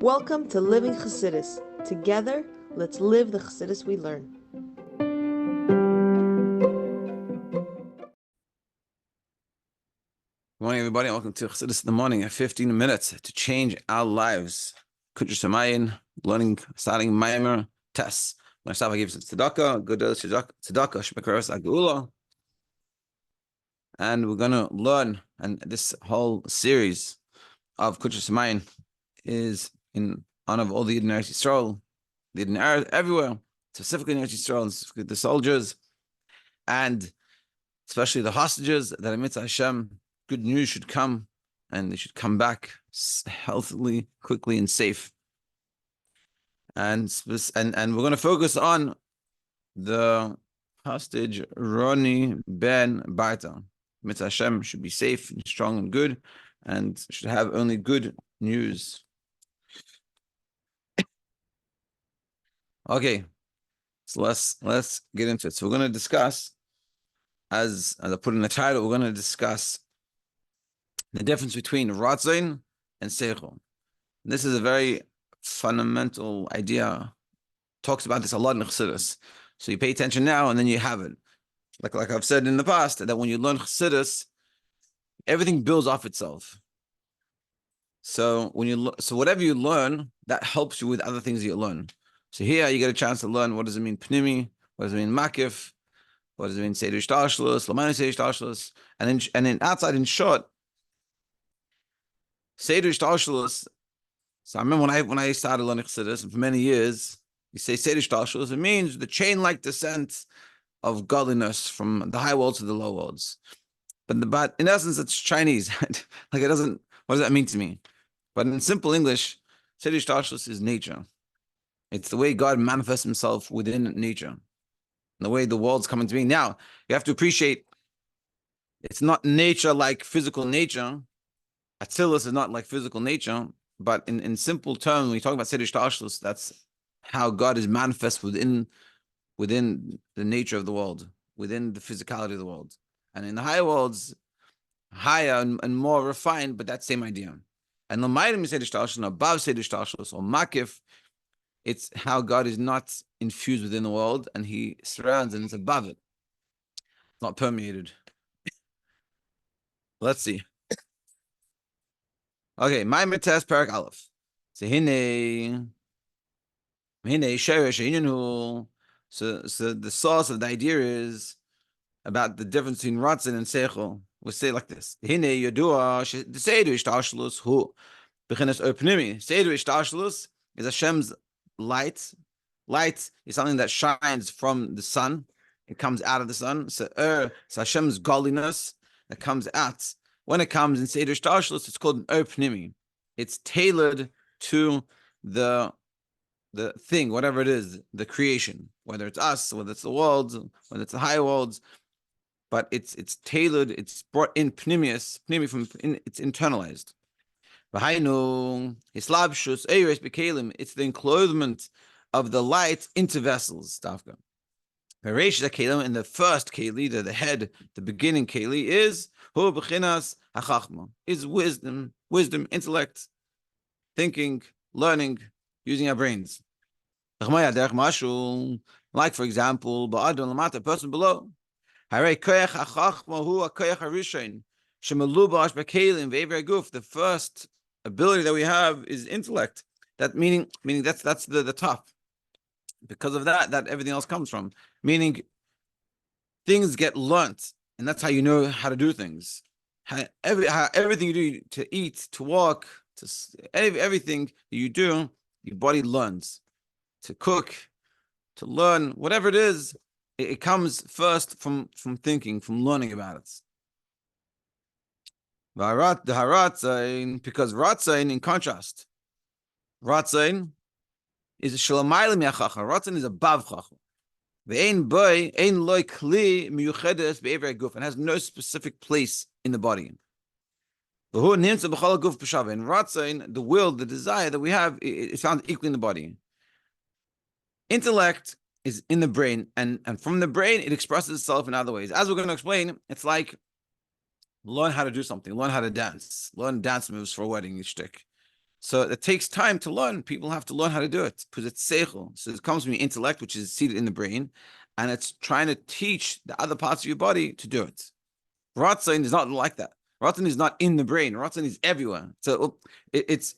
Welcome to Living Chassidus. Together, let's live the Chassidus we learn. Good morning, everybody. Welcome to Chassidus in the morning at 15 minutes to change our lives. Kuntres, learning, starting Maamar tests. Myself, I give some tzedakah, good tzedakah, shemekaras agula. And we're going to learn, and this whole series of Kuntres is in honor of all the Yidden Eretz Yisrael, the Yidden everywhere, specifically in Eretz Yisrael, and specifically the soldiers, and especially the hostages that amidst Hashem, good news should come, and they should come back healthily, quickly, and safe. And we're going to focus on the hostage Roni ben Barta. Mitzvah Hashem should be safe and strong and good, and should have only good news. Okay, so let's get into it. So we're going to discuss, as I put in the title, we're going to discuss the difference between Ratzon and Seichel. This is a very fundamental idea. Talks about this a lot in Chassidus. So you pay attention now, and then you have it. Like I've said in the past, that when you learn Chassidus, everything builds off itself. So whatever you learn, that helps you with other things you learn. So here you get a chance to learn, what does it mean Pnimi, what does it mean Makif, what does it mean Seder Shtashlus, Lamani Seder Shtashlus, and then outside in short, Seder Shtashlus. So I remember when I started learning Chassidus, and for many years, you say Seder Shtashlus, it means the chain-like descent of godliness from the high worlds to the low worlds. But in essence, it's Chinese. Like it doesn't. What does that mean to me? But in simple English, Seder Shtashlus is nature. It's the way God manifests Himself within nature, and the way the world's coming to be. Now you have to appreciate, it's not nature like physical nature. Atzilus is not like physical nature, but in simple terms, when we talk about Seder Shtashlus, that's how God is manifest within the nature of the world, within the physicality of the world. And in the higher worlds, higher and more refined, but that same idea. And L'maydim Seder Shtashlus, above Seder Shtashlus, or Makif, it's how God is not infused within the world, and He surrounds and it's above it. It's not permeated. Let's see. Okay, Maamar test Parak Aleph. So so the source of the idea is about the difference between Ratzon and Seichel. We'll say it like this: Hine Yodua the Seder Shtashlus hu b'chinas opnimi. Seder Shtashlus is Hashem's light. Light is something that shines from the sun. It comes out of the sun. So Hashem's godliness that comes out. When it comes in Seder Shtashlus, it's called an opnimi. It's tailored to the thing, whatever it is, the creation, whether it's us, whether it's the world, whether it's the higher worlds, but it's tailored, it's brought in pnimius, it's internalized. It's the enclothement of the light into vessels. In the first keli, the head, the beginning keli is wisdom, intellect, thinking, learning, using our brains. Like, for example, a person below. The first ability that we have is intellect. That meaning that's the top. Because of that everything else comes from. Meaning things get learnt, and that's how you know how to do things. Everything you do, to eat, to walk, everything you do, your body learns. To cook, to learn, whatever it is, it comes first from thinking, from learning about it. Because Ratzon, in contrast, Ratzon is shalamayla mi'achacha. Ratzon is above chacha. And has no specific place in the body. And Ratzon, the will, the desire that we have, is found equally in the body. Intellect is in the brain, and from the brain, it expresses itself in other ways. As we're going to explain, it's like learn how to do something, learn how to dance, learn dance moves for a wedding, shtick. So it takes time to learn. People have to learn how to do it because it's seichel. So it comes from your intellect, which is seated in the brain, and it's trying to teach the other parts of your body to do it. Ratzon is not like that. Ratzon is not in the brain. Ratzon is everywhere. So it's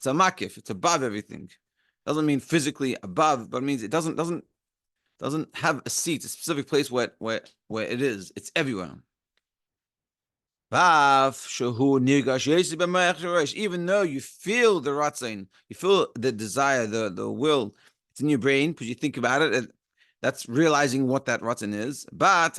a makif. It's above everything. Doesn't mean physically above, but it means it doesn't have a seat, a specific place where it is. It's everywhere. Even though you feel the ratzon, you feel the desire, the will, it's in your brain because you think about it. That's realizing what that ratzon is. But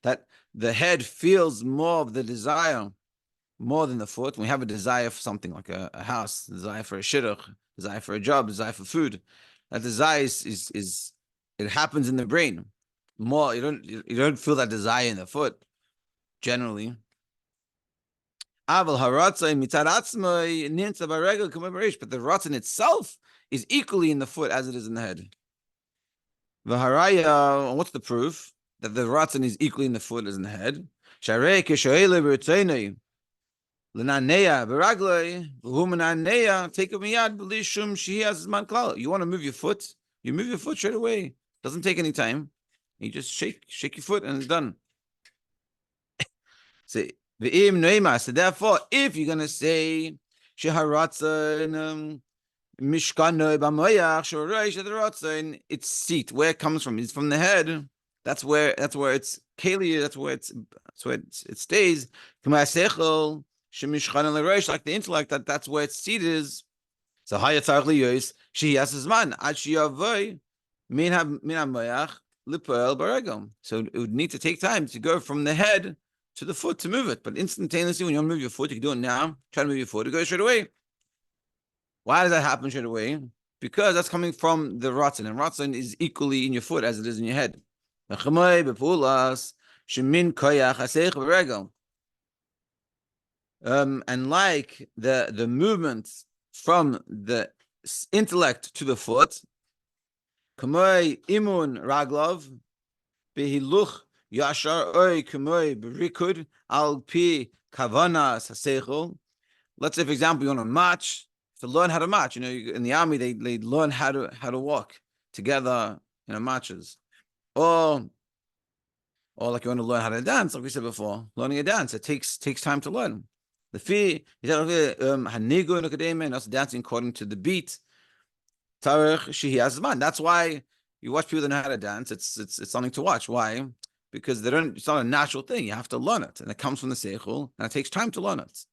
that the head feels more of the desire more than the foot. When we have a desire for something like a house, desire for a shidduch, desire for a job, desire for food. That desire is it happens in the brain more. You don't feel that desire in the foot generally. But the ratzon itself is equally in the foot as it is in the head. What's the proof that the ratzon is equally in the foot as in the head? You want to move your foot? You move your foot straight away. Doesn't take any time. You just shake your foot and it's done. So therefore, if you're gonna say its seat, where it comes from, it's from the head. That's where it's keli. That's where it stays. Like the intellect, that's where its seat is. So she has his man. So it would need to take time to go from the head to the foot to move it. But instantaneously, when you want to move your foot, you can do it now. Try to move your foot, it goes straight away. Why does that happen straight away? Because that's coming from the ratzon, and ratzon is equally in your foot as it is in your head. And like the movement from the intellect to the foot, kamoi imun raglov behiluch yashar oy kamoi berikud al pi kavanas hasechol. Let's say, for example, you want to march. To learn how to march, in the army they learn how to walk together, marches, or like you want to learn how to dance, like we said before, learning a dance. It takes time to learn. The fee, and also dancing according to the beat. That's why you watch people that know how to dance. It's something to watch. Why? Because it's not a natural thing. You have to learn it, and it comes from the seichel, and it takes time to learn it.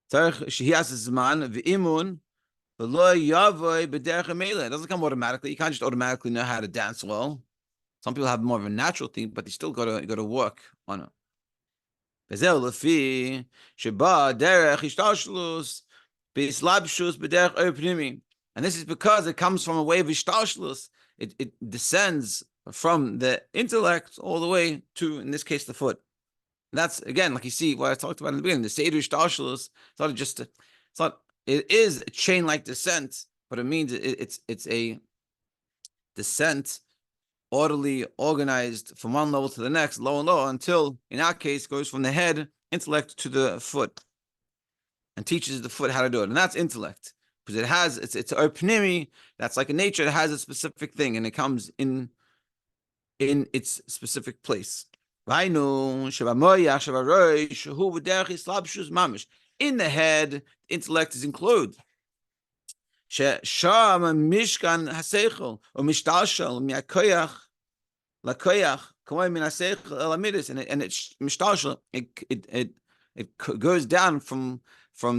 It doesn't come automatically. You can't just automatically know how to dance well. Some people have more of a natural thing, but they still got to work on it. And this is because it comes from a way of ishtalshlus. It descends from the intellect all the way to, in this case, the foot. That's, again, like you see what I talked about in the beginning, the Seder Ishtalshlus. It is a chain-like descent, but it means it's a descent, orderly, organized from one level to the next, low and low, until, in our case, goes from the head, intellect, to the foot, and teaches the foot how to do it. And that's intellect, because it's pnimi, that's like a nature, it has a specific thing, and it comes in its specific place. In the head, intellect is included. And it goes down from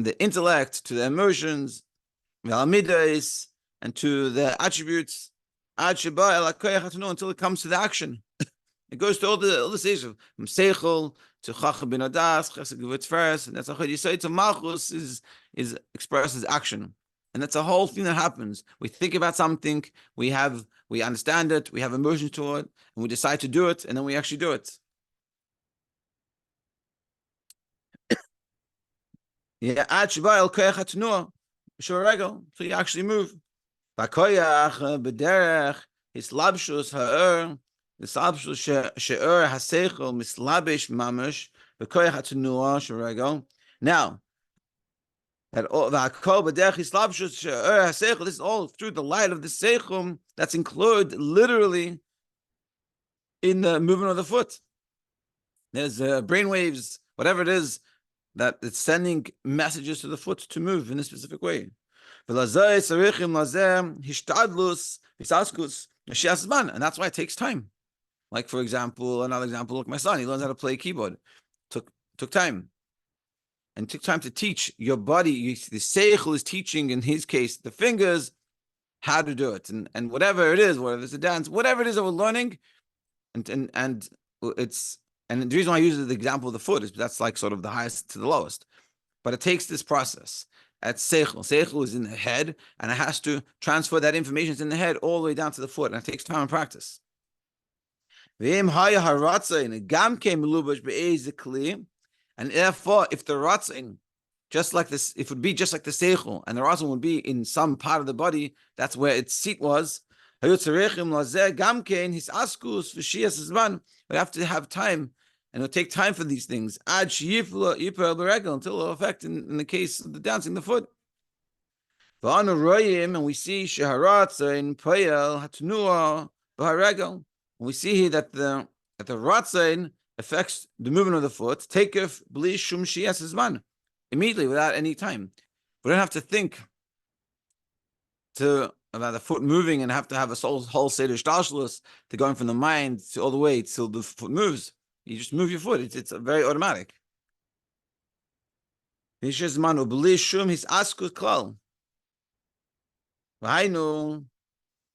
the intellect to the emotions, and to the attributes, until it comes to the action. It goes to all the stages from seichel to chacham bin adas, chesed gevut first, and that's how you say to malchus is expresses action, and that's a whole thing that happens. We think about something, we understand it, we have emotions to it, and we decide to do it, and then we actually do it. Yeah, so you actually move. Shiur haseichel mislabish mamash v'koyach hatunua sheregel. Now, this is all through the light of the seichum that's included literally in the movement of the foot. There's brainwaves, whatever it is, that it's sending messages to the foot to move in a specific way. And that's why it takes time. Like, for example, another example, look, my son, he learns how to play keyboard. Took time. And it took time to teach your body. The seichel is teaching, in his case, the fingers, how to do it. And whatever it is, whether it's a dance, whatever it is that we're learning, and the reason why I use the example of the foot is that's like sort of the highest to the lowest. But it takes this process. At seichel. Seichel is in the head, and it has to transfer that information that's in the head all the way down to the foot, and it takes time and practice. And therefore, if the ratzin, just like this, if it would be just like the seichel, and the ratzin would be in some part of the body, that's where its seat was. We have to have time, and it'll take time for these things until it'll affect in the case of the dancing the foot. And we see we see here that the ratzin affects the movement of the foot, takef bli shum shias zman, immediately without any time. We don't have to think about the foot moving and have to have a whole seder shtalshlus to going from the mind to all the way till the foot moves. You just move your foot. It's very automatic. Zman ubli shum his askus klal. V'hainu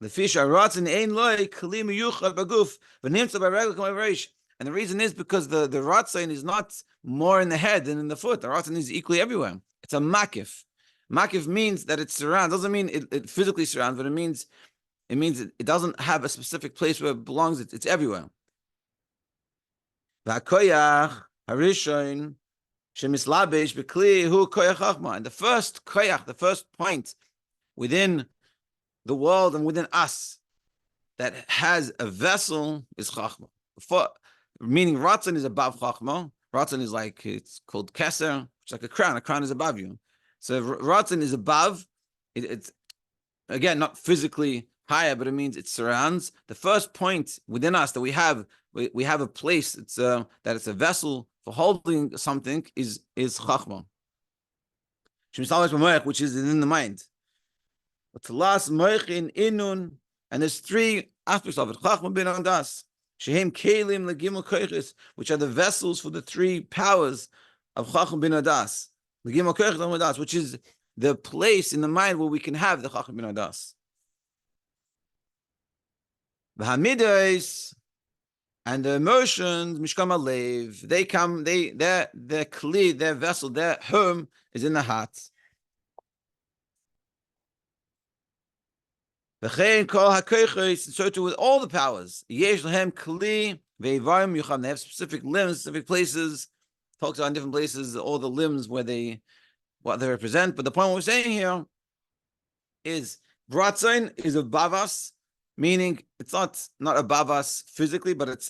the fish are rotten ein loy kli miyuchad baguf v'nimtza b'regel k'mavreish. And the reason is because the ratzin is not more in the head than in the foot. The ratzin is equally everywhere. It's a makif. Makif means that it surrounds. Doesn't mean it physically surrounds, but it means it doesn't have a specific place where it belongs. It's everywhere. V'hakoyach harishon shemislabesh b'kli hu koyach chachma. And the first koyach, the first point within the world and within us that has a vessel is chachma. Meaning ratzon is above chachma. Ratzon is like, it's called keser, it's like a crown. A crown is above you. So ratzon is above. It's again not physically higher, but it means it surrounds. The first point within us that we have a place. It's that it's a vessel for holding something is chachma, which is in the mind. And there's three aspects of it. Chachma bin das. Shehem kelim legimel koiches, which are the vessels for the three powers of Chacham bin Adas. Legimel koiches, which is the place in the mind where we can have the Chacham bin Adas. The hamidos and the emotions, mishkam alev, they come. Their kli, their vessel, their home is in the heart. So too with all the powers. They have specific limbs, specific places. Talks about different places, all the limbs what they represent. But the point we're saying here is Bratzon is above us, meaning it's not above us physically, but it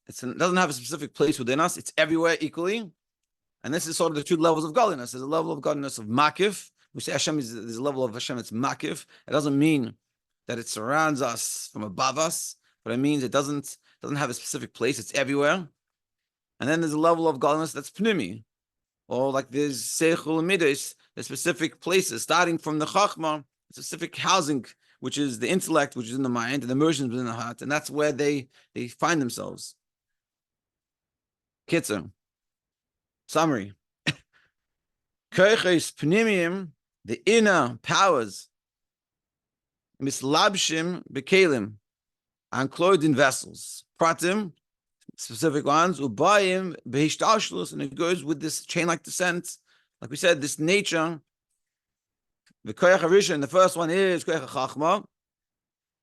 doesn't have a specific place within us. It's everywhere equally. And this is sort of the two levels of godliness. There's a level of godliness of makif. We say Hashem there's a level of Hashem that's makif. It doesn't mean that it surrounds us from above us, but it means it doesn't have a specific place. It's everywhere. And then there's a level of godliness that's pnimi, or like there's seichul midos, the specific places, starting from the chachma, specific housing, which is the intellect, which is in the mind, and the emotions within the heart, and that's where they find themselves. Kitzer. Summary. Koiches pnimim, the inner powers, mislabshim bekelim, and clothed in vessels. Pratim, specific ones, ubayim behishtalshlus, and it goes with this chain-like descent. Like we said, this nature. The koyach harishon, the first one is koyach chachma.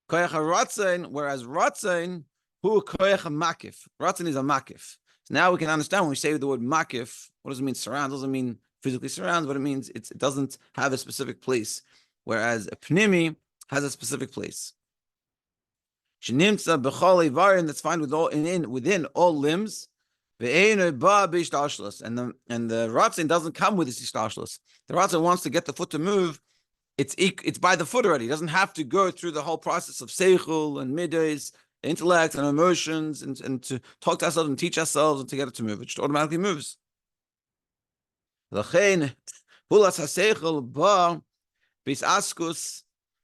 Koyach ratzin, whereas ratzin, hu koyach makif. Ratzin is a makif. So now we can understand when we say the word makif, what does it mean? Surrounds. It doesn't mean physically surrounds, but it means it doesn't have a specific place. Whereas a pnimi has a specific place. Shenimtza b'chol ivarim, that's found within all limbs. Ve'einu ba b'ishtalshlus, and the ratzin doesn't come with this ishtalshlus. The ratzin wants to get the foot to move. It's by the foot already. It doesn't have to go through the whole process of seichel and midas, intellect and emotions, and to talk to ourselves and teach ourselves and to get it to move. It just automatically moves. L'chein hulas haseichel ba b'isaskus,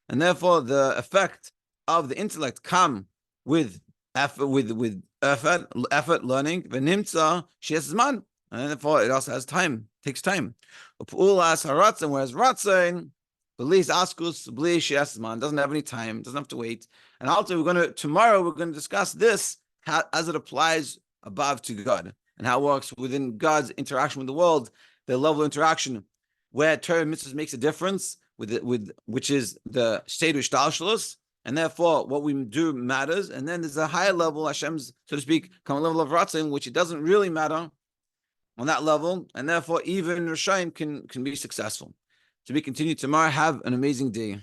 and therefore the effect of the intellect come with effort, with effort, learning. V'nimtza she'es zman, and therefore it also has time, takes time. U'ulas haratzin, whereas ratzin, B'lis askus, b'lis she'es zman, doesn't have any time, doesn't have to wait. And also tomorrow we're going to discuss this as it applies above to God and how it works within God's interaction with the world, the level of interaction where Torah mitzvahs makes a difference with which is the state of shtalshlus, and therefore what we do matters. And then there's a higher level, Hashem's, so to speak, common level of ratzin, which it doesn't really matter on that level, and therefore even Rishayim can be successful. To be continued tomorrow. Have an amazing day.